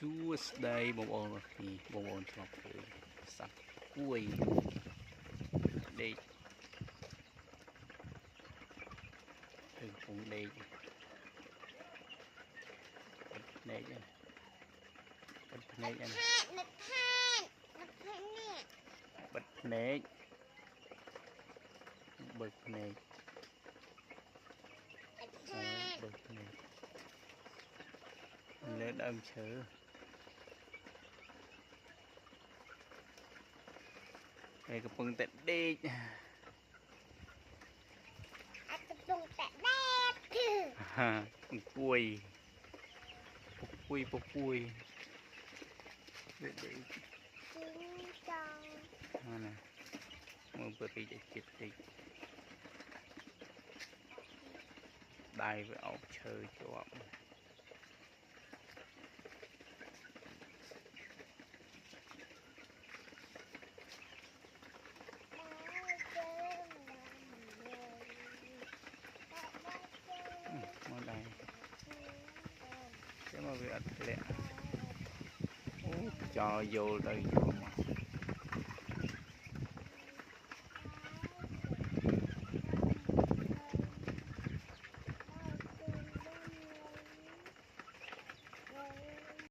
Chúa đây bông ôn thì bông ôn cho cười sắp cuối đây đừng cũng đây này bật này bật này bật này bật này lên âm chớ đây cái bông tẹt đi ha cùi cùi để nè mưa bơi đi để chết đi đai với ốc chơi cho ốc món đây thế mà việc lẹ cho vô đây cho mà